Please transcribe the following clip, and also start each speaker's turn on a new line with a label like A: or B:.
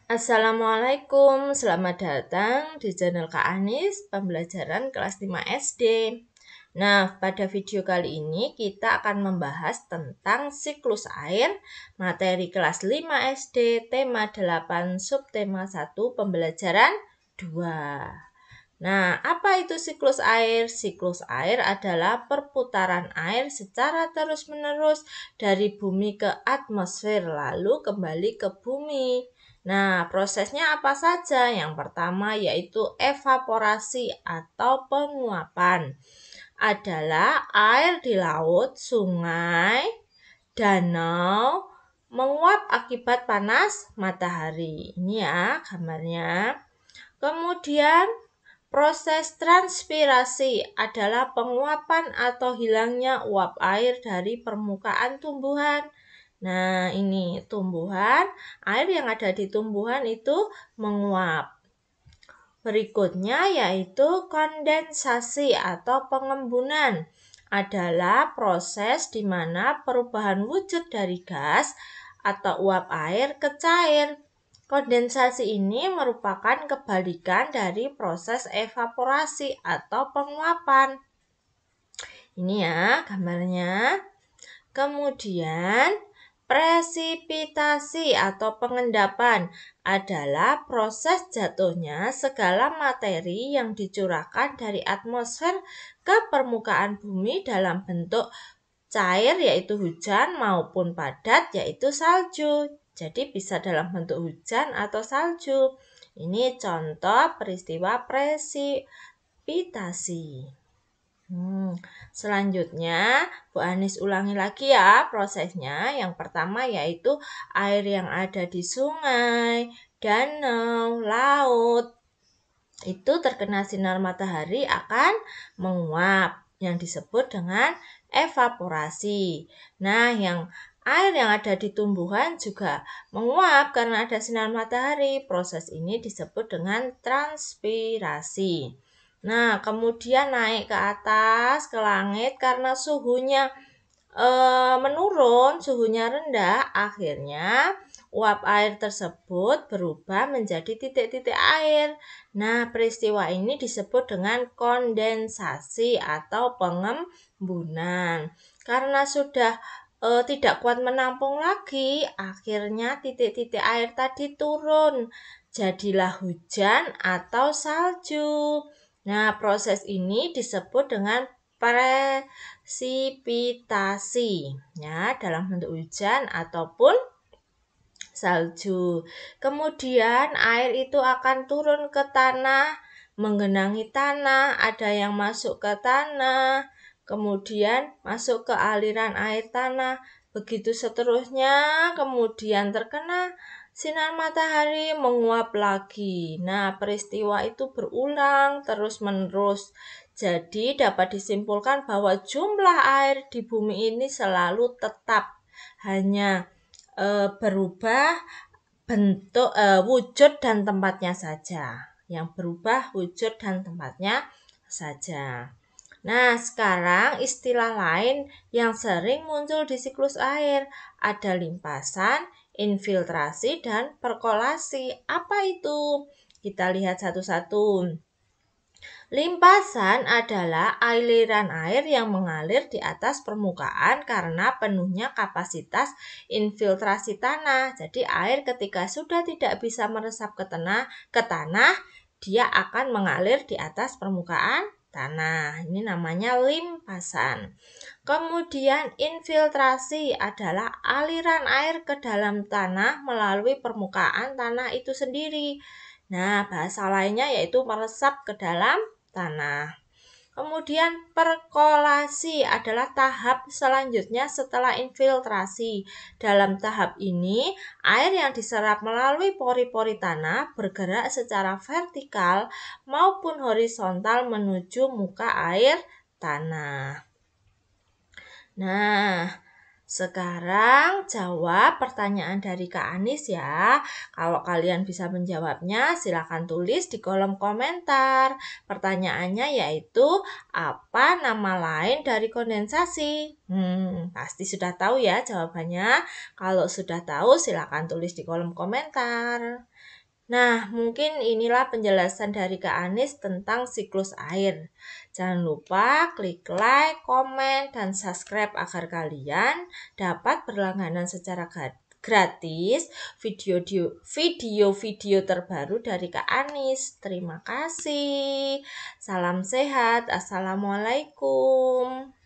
A: Assalamualaikum, selamat datang di channel Kak Anis, pembelajaran kelas 5 SD. Nah, pada video kali ini kita akan membahas tentang siklus air, materi kelas 5 SD, tema 8, subtema 1, pembelajaran 2. Nah, apa itu siklus air? Siklus air adalah perputaran air secara terus-menerus dari bumi ke atmosfer, lalu kembali ke bumi. Nah, prosesnya apa saja? Yang pertama yaitu evaporasi atau penguapan. Adalah air di laut, sungai, danau, menguap akibat panas matahari. Ini ya gambarnya. Kemudian proses transpirasi adalah penguapan atau hilangnya uap air dari permukaan tumbuhan. Nah, ini tumbuhan, air yang ada di tumbuhan itu menguap. Berikutnya yaitu kondensasi atau pengembunan. Adalah proses di mana perubahan wujud dari gas atau uap air ke cair. Kondensasi ini merupakan kebalikan dari proses evaporasi atau penguapan. Ini ya gambarnya. Kemudian presipitasi atau pengendapan adalah proses jatuhnya segala materi yang dicurahkan dari atmosfer ke permukaan bumi dalam bentuk cair yaitu hujan maupun padat yaitu salju. Jadi bisa dalam bentuk hujan atau salju. Ini contoh peristiwa presipitasi. Selanjutnya, Bu Anis ulangi lagi ya prosesnya. Yang pertama yaitu air yang ada di sungai, danau, laut. Itu terkena sinar matahari akan menguap yang disebut dengan evaporasi. Nah, air yang ada di tumbuhan juga menguap karena ada sinar matahari. Proses ini disebut dengan transpirasi. Nah, kemudian naik ke atas ke langit karena suhunya menurun, suhunya rendah, akhirnya uap air tersebut berubah menjadi titik-titik air. Nah, peristiwa ini disebut dengan kondensasi atau pengembunan. Karena sudah tidak kuat menampung lagi, akhirnya titik-titik air tadi turun. Jadilah hujan atau salju. Nah, proses ini disebut dengan presipitasi ya dalam bentuk hujan ataupun salju. Kemudian air itu akan turun ke tanah, menggenangi tanah, ada yang masuk ke tanah, kemudian masuk ke aliran air tanah. Begitu seterusnya, kemudian terkena sinar matahari menguap lagi. Nah, peristiwa itu berulang terus-menerus. Jadi dapat disimpulkan bahwa jumlah air di bumi ini selalu tetap, hanya berubah bentuk, wujud dan tempatnya saja. Yang berubah wujud dan tempatnya saja. Nah, sekarang istilah lain yang sering muncul di siklus air ada limpasan, infiltrasi, dan perkolasi. Apa itu? Kita lihat satu-satu. Limpasan adalah aliran air yang mengalir di atas permukaan karena penuhnya kapasitas infiltrasi tanah. Jadi air ketika sudah tidak bisa meresap ke tanah, dia akan mengalir di atas permukaan tanah. Ini namanya limpasan. Kemudian infiltrasi adalah aliran air ke dalam tanah melalui permukaan tanah itu sendiri. Nah, bahasa lainnya yaitu meresap ke dalam tanah. Kemudian perkolasi adalah tahap selanjutnya setelah infiltrasi. Dalam tahap ini, air yang diserap melalui pori-pori tanah bergerak secara vertikal maupun horizontal menuju muka air tanah. Nah, Sekarang jawab pertanyaan dari Kak Anis ya. Kalau kalian bisa menjawabnya, silakan tulis di kolom komentar. Pertanyaannya yaitu, apa nama lain dari kondensasi? Pasti sudah tahu ya jawabannya. Kalau sudah tahu, silakan tulis di kolom komentar. Nah, mungkin inilah penjelasan dari Kak Anis tentang siklus air. Jangan lupa klik like, komen, dan subscribe agar kalian dapat berlangganan secara gratis video-video terbaru dari Kak Anis. Terima kasih. Salam sehat. Assalamualaikum.